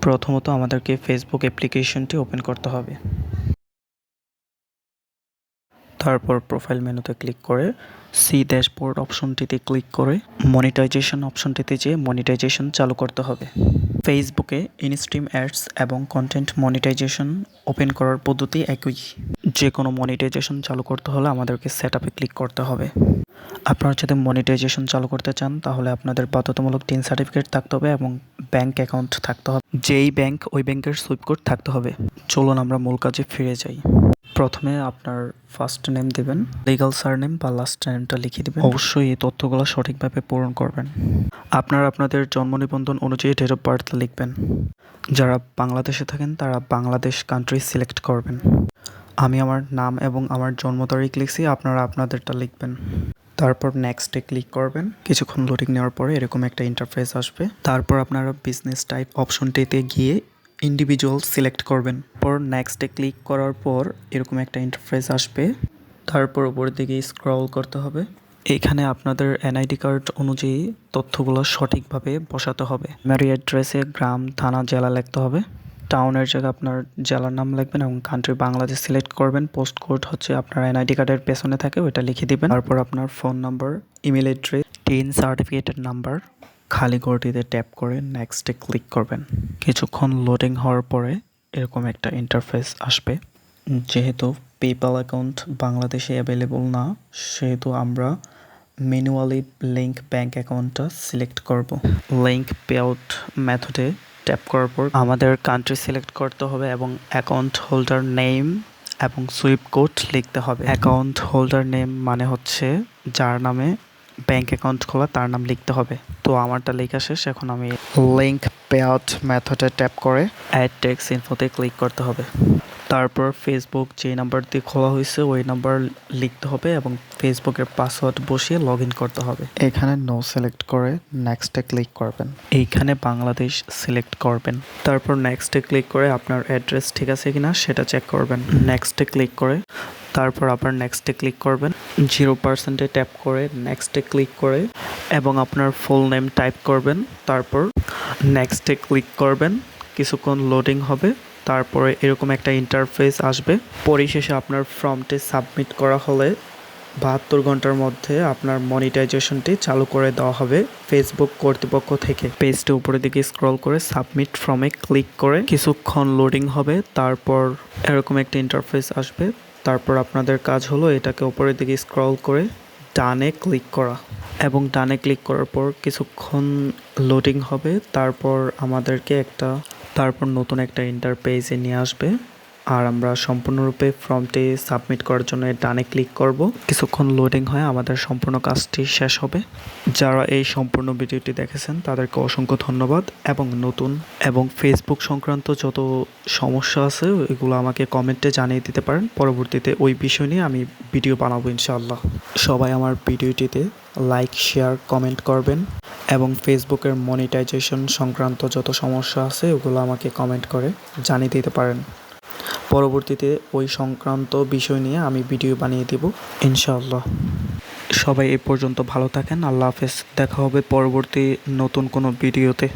প্রথমত আমাদেরকে ফেসবুক অ্যাপ্লিকেশনটি ওপেন করতে হবে। তারপর প্রোফাইল মেনুতে ক্লিক করে সি ড্যাশবোর্ড অপশনটিতে ক্লিক করে মনিটাইজেশন অপশনটিতে যেয়ে মনিটাইজেশন চালু করতে হবে। ফেসবুকে ইনস্ট্রিম অ্যাডস এবং কন্টেন্ট মনিটাইজেশন ওপেন করার পদ্ধতি একই। যে কোনো মনিটাইজেশন চালু করতে হলে আমাদেরকে সেট আপে ক্লিক করতে হবে। আপনারা যদি মনিটাইজেশন চালু করতে চান তাহলে আপনাদের বাধ্যতামূলক 3 সার্টিফিকেট থাকতে হবে এবং ব্যাংক অ্যাকাউন্ট থাকতে হবে। যেই ব্যাংক ওই ব্যাংকের সুইপ কোড থাকতে হবে। চলুন আমরা মূল কাজে ফিরে যাই। প্রথমে আপনার ফার্স্ট নেম দেবেন, লিগ্যাল সারনেম বা লাস্ট নেমটা লিখে দেবেন। অবশ্যই এই তথ্যগুলো সঠিকভাবে পূরণ করবেন। আপনারা আপনাদের জন্ম নিবন্ধন অনুযায়ী ডেট অফ বার্থ লিখবেন। যারা বাংলাদেশে থাকেন তারা বাংলাদেশ কান্ট্রি সিলেক্ট করবেন। আমি আমার নাম এবং আমার জন্ম তারিখ লিখছি, আপনারা আপনাদেরটা লিখবেন। তারপর নেক্সটে ক্লিক করবেন। কিছুক্ষণ লোডিং নেওয়ার পরে এরকম একটা ইন্টারফেস আসবে। তারপর আপনারা বিজনেস টাইপ অপশনটিতে গিয়ে ইন্ডিভিজুয়াল সিলেক্ট করবেন। পর নেক্সটে ক্লিক করার পর এরকম একটা ইন্টারফেস আসবে। তারপর উপরের দিকে স্ক্রল করতে হবে। এখানে আপনাদের এনআইডি কার্ড অনুযায়ী তথ্যগুলো সঠিকভাবে বসাতে হবে। মেরি অ্যাড্রেসে গ্রাম, থানা, জেলা লিখতে হবে। টাউনের জায়গায় আপনার জেলার নাম লিখবেন এবং কান্ট্রি বাংলাদেশ সিলেক্ট করবেন। পোস্ট কোড হচ্ছে আপনার এনআইডি কার্ডের পেছনে থাকে, ওইটা লিখে দিবেন। তারপর আপনার ফোন নাম্বার, ইমেল অ্যাড্রেস, 10 সার্টিফিকেটের নাম্বার খালি ঘরটিতে ট্যাপ করে নেক্সটে ক্লিক করবেন। কিছুক্ষণ লোডিং হওয়ার পরে এরকম একটা ইন্টারফেস আসবে। যেহেতু পেপ্যাল অ্যাকাউন্ট বাংলাদেশে অ্যাভেলেবল না, সেহেতু আমরা ম্যানুয়ালি লিঙ্ক ব্যাঙ্ক অ্যাকাউন্টটা সিলেক্ট করব। লিঙ্ক পে আউট মেথডে ট্যাপ করার পর আমাদের কান্ট্রি সিলেক্ট করতে হবে এবং অ্যাকাউন্ট হোল্ডার নেম এবং সুইপ কোড লিখতে হবে। অ্যাকাউন্ট হোল্ডার নেম মানে হচ্ছে যার নামে ব্যাঙ্ক অ্যাকাউন্ট খোলা তার নাম লিখতে হবে। তো আমারটা লেখা শেষ। এখন আমি লিঙ্ক পে আউট মেথডে ট্যাপ করে অ্যাড টেক্সট ইনফোতে ক্লিক করতে হবে। তারপর ফেসবুক যে নাম্বার দিয়ে খোলা হয়েছে ওই নাম্বার লিখতে হবে এবং ফেসবুকের পাসওয়ার্ড বসিয়ে লগ ইন করতে হবে। এখানে নো সিলেক্ট করে নেক্সটে ক্লিক করবেন। এইখানে বাংলাদেশ সিলেক্ট করবেন। তারপর নেক্সটে ক্লিক করে আপনার অ্যাড্রেস ঠিক আছে কিনা সেটা চেক করবেন। নেক্সটে ক্লিক করে তারপর আবার নেক্সটে ক্লিক করবেন। 0%-এ ট্যাপ করে নেক্সটে ক্লিক করে এবং আপনার ফুল নেম টাইপ করবেন। তারপর নেক্সটে ক্লিক করবেন। কিছুক্ষণ লোডিং হবে। তারপরে এরকম একটা ইন্টারফেস আসবে। পরিশেষে আপনার ফর্মটি সাবমিট করা হলে 72 ঘন্টার মধ্যে আপনার মনিটাইজেশনটি চালু করে দেওয়া হবে ফেসবুক কর্তৃপক্ষ থেকে। পেজটি উপরের দিকে স্ক্রল করে সাবমিট ফর্মে ক্লিক করে কিছুক্ষণ লোডিং হবে। তারপর এরকম একটা ইন্টারফেস আসবে। তারপর আপনাদের কাজ হলো এটাকে উপরের দিকে স্ক্রল করে ডানে ক্লিক করা এবং ডানে ক্লিক করার পর কিছুক্ষণ লোডিং হবে। তারপর নতুন একটা ইন্টারপেজে নিয়ে আসবে আর আমরা সম্পূর্ণরূপে ফর্মটি সাবমিট করার জন্য ডানে ক্লিক করব। কিছুক্ষণ লোডিং হয় আমাদের সম্পূর্ণ কাজটি শেষ হবে। যারা এই সম্পূর্ণ ভিডিওটি দেখেছেন তাদেরকে অসংখ্য ধন্যবাদ এবং নতুন এবং ফেসবুক সংক্রান্ত যত সমস্যা আছে এগুলো আমাকে কমেন্টে জানিয়ে দিতে পারেন। পরবর্তীতে ওই বিষয় নিয়ে আমি ভিডিও বানাবো ইনশাআল্লাহ। সবাই আমার ভিডিওটিতে লাইক, শেয়ার, কমেন্ট করবেন এবং ফেসবুকের মনিটাইজেশন সংক্রান্ত যত সমস্যা আছে ওগুলো আমাকে কমেন্ট করে জানিয়ে দিতে পারেন। পরবর্তীতে ওই সংক্রান্ত বিষয় নিয়ে আমি ভিডিও বানিয়ে দেব ইনশাআল্লাহ। সবাই এ পর্যন্ত ভালো থাকেন। আল্লাহ হাফেজ। দেখা হবে পরবর্তী নতুন কোনো ভিডিওতে।